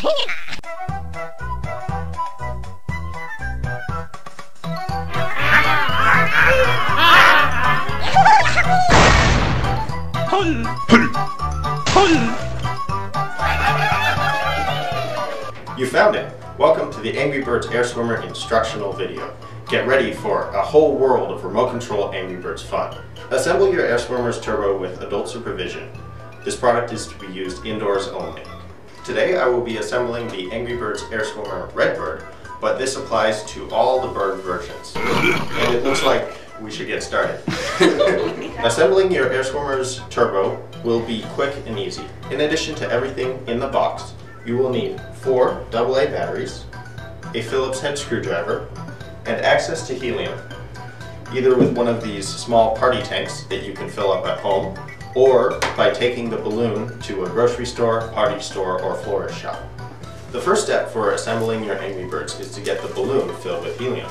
You found it! Welcome to the Angry Birds Air Swimmer instructional video. Get ready for a whole world of remote control Angry Birds fun. Assemble your Air Swimmer's turbo with adult supervision. This product is to be used indoors only. Today I will be assembling the Angry Birds Air Swimmer Redbird, but this applies to all the bird versions. And it looks like we should get started. Assembling your Air Swimmer's turbo will be quick and easy. In addition to everything in the box, you will need 4 AA batteries, a Phillips head screwdriver, and access to helium, either with one of these small party tanks that you can fill up at home, or by taking the balloon to a grocery store, party store, or florist shop. The first step for assembling your Angry Birds is to get the balloon filled with helium.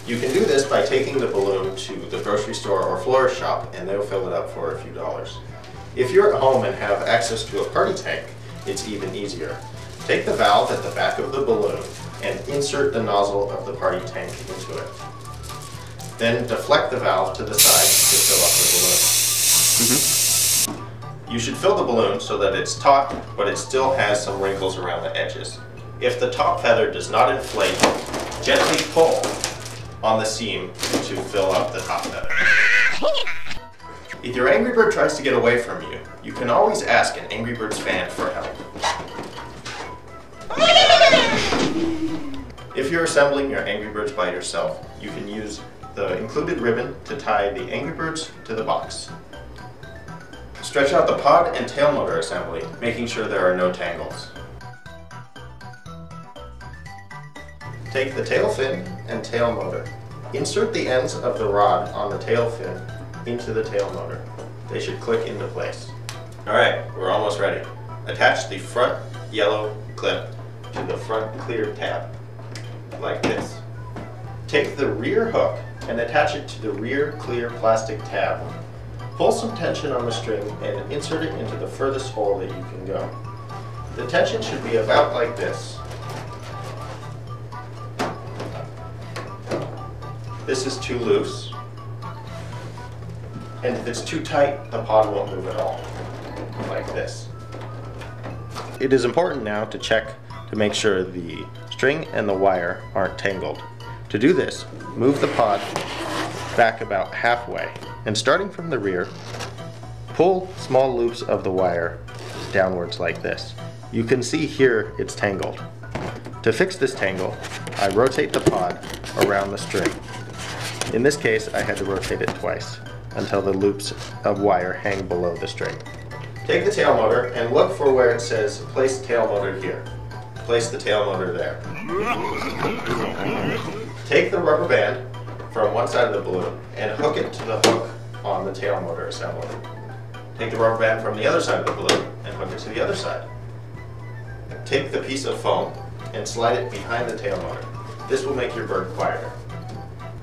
You can do this by taking the balloon to the grocery store or florist shop and they'll fill it up for a few dollars. If you're at home and have access to a party tank, it's even easier. Take the valve at the back of the balloon and insert the nozzle of the party tank into it. Then deflect the valve to the side to fill up the balloon. You should fill the balloon so that it's taut, but it still has some wrinkles around the edges. If the top feather does not inflate, gently pull on the seam to fill up the top feather. If your Angry Bird tries to get away from you, you can always ask an Angry Birds fan for help. If you're assembling your Angry Birds by yourself, you can use the included ribbon to tie the Angry Birds to the box. Stretch out the pod and tail motor assembly, making sure there are no tangles. Take the tail fin and tail motor. Insert the ends of the rod on the tail fin into the tail motor. They should click into place. Alright, we're almost ready. Attach the front yellow clip to the front clear tab, like this. Take the rear hook and attach it to the rear clear plastic tab. Pull some tension on the string and insert it into the furthest hole that you can go. The tension should be about like this. This is too loose, and if it's too tight, the pod won't move at all, like this. It is important now to check to make sure the string and the wire aren't tangled. To do this, move the pod back about halfway, and starting from the rear, pull small loops of the wire downwards like this. You can see here it's tangled. To fix this tangle, I rotate the pod around the string. In this case, I had to rotate it twice until the loops of wire hang below the string. Take the tail motor and look for where it says place tail motor here. Place the tail motor there. Take the rubber band from one side of the balloon and hook it to the hook on the tail motor assembly. Take the rubber band from the other side of the balloon and hook it to the other side. Take the piece of foam and slide it behind the tail motor. This will make your bird quieter.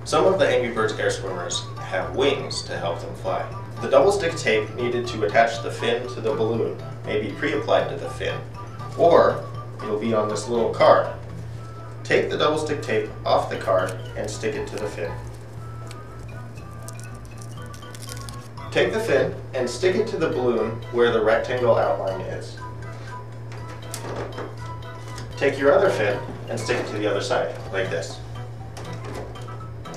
Some of the Angry Birds air swimmers have wings to help them fly. The double stick tape needed to attach the fin to the balloon may be pre-applied to the fin, or it'll be on this little card. Take the double stick tape off the card and stick it to the fin. Take the fin and stick it to the balloon where the rectangle outline is. Take your other fin and stick it to the other side, like this.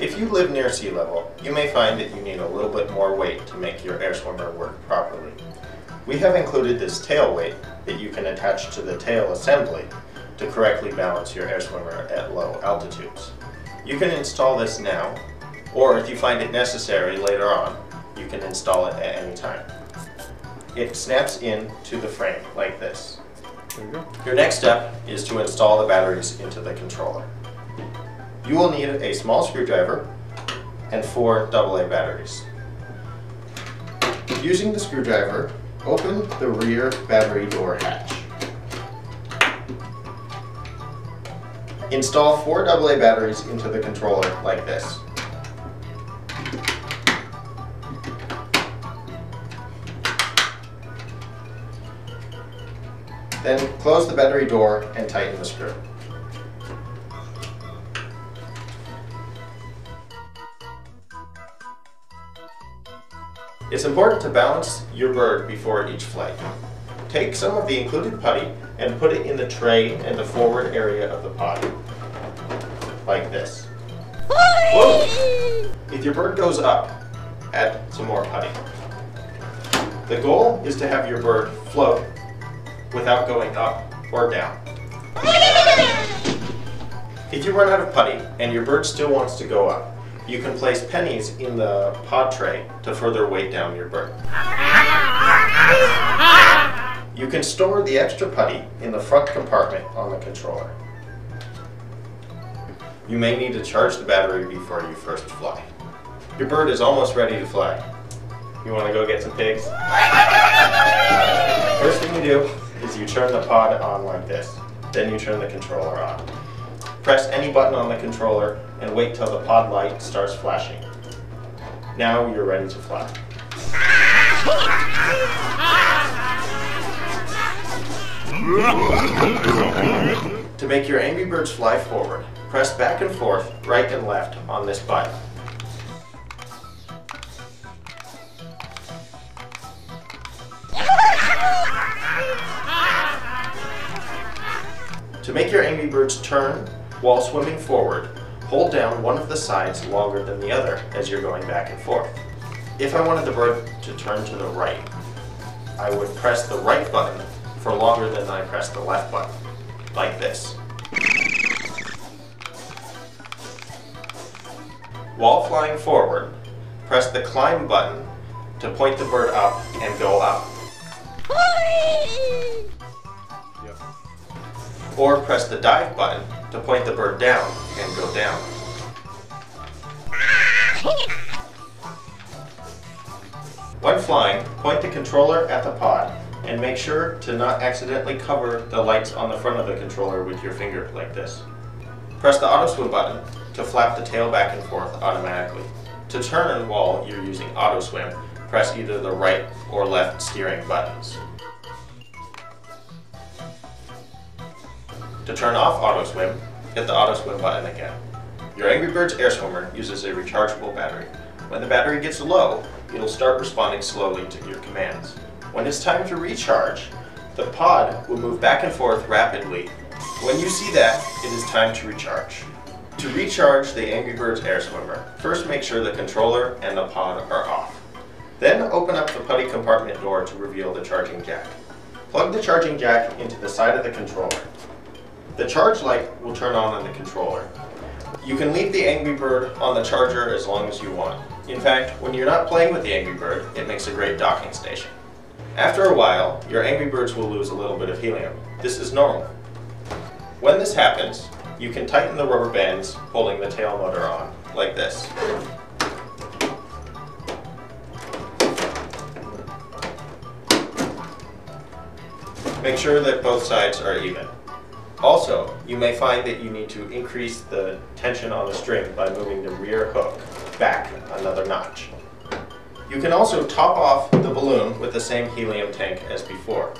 If you live near sea level, you may find that you need a little bit more weight to make your air swimmer work properly. We have included this tail weight that you can attach to the tail assembly to correctly balance your air swimmer at low altitudes. You can install this now, or if you find it necessary later on, you can install it at any time. It snaps in to the frame like this. There you go. Your next step is to install the batteries into the controller. You will need a small screwdriver and 4 AA batteries. Using the screwdriver, open the rear battery door hatch. Install 4 AA batteries into the controller like this. Then close the battery door and tighten the screw. It's important to balance your bird before each flight. Take some of the included putty and put it in the tray and the forward area of the pod, like this. Whoa! If your bird goes up, add some more putty. The goal is to have your bird float without going up or down. If you run out of putty and your bird still wants to go up, you can place pennies in the pod tray to further weight down your bird. You can store the extra putty in the front compartment on the controller. You may need to charge the battery before you first fly. Your bird is almost ready to fly. You want to go get some pigs? First thing you do is you turn the pod on like this. Then you turn the controller on. Press any button on the controller and wait till the pod light starts flashing. Now you're ready to fly. To make your Angry Birds fly forward, press back and forth, right and left on this button. To make your Angry Birds turn while swimming forward, hold down one of the sides longer than the other as you're going back and forth. If I wanted the bird to turn to the right, I would press the right button for longer than I press the left button, like this. While flying forward, press the climb button to point the bird up and go up. Or press the dive button to point the bird down and go down. When flying, point the controller at the pod and make sure to not accidentally cover the lights on the front of the controller with your finger like this. Press the auto swim button to flap the tail back and forth automatically. To turn while you're using auto swim, press either the right or left steering buttons. To turn off auto swim, hit the auto swim button again. Your Angry Birds air swimmer uses a rechargeable battery. When the battery gets low, it'll start responding slowly to your commands. When it's time to recharge, the pod will move back and forth rapidly. When you see that, it is time to recharge. To recharge the Angry Birds air swimmer, first make sure the controller and the pod are off. Then open up the putty compartment door to reveal the charging jack. Plug the charging jack into the side of the controller. The charge light will turn on the controller. You can leave the Angry Bird on the charger as long as you want. In fact, when you're not playing with the Angry Bird, it makes a great docking station. After a while, your Angry Birds will lose a little bit of helium. This is normal. When this happens, you can tighten the rubber bands holding the tail motor on, like this. Make sure that both sides are even. Also, you may find that you need to increase the tension on the string by moving the rear hook back another notch. You can also top off the balloon with the same helium tank as before.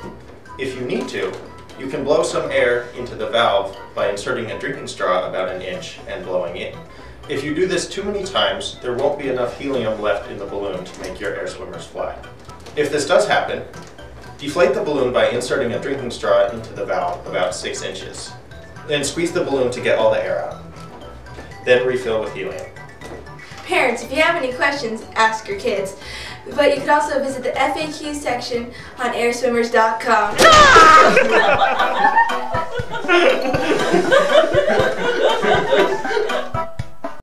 If you need to, you can blow some air into the valve by inserting a drinking straw about an inch and blowing in. If you do this too many times, there won't be enough helium left in the balloon to make your air swimmers fly. If this does happen, deflate the balloon by inserting a drinking straw into the valve about 6 inches. Then squeeze the balloon to get all the air out. Then refill with helium. Parents, if you have any questions, ask your kids. But you could also visit the FAQ section on airswimmers.com.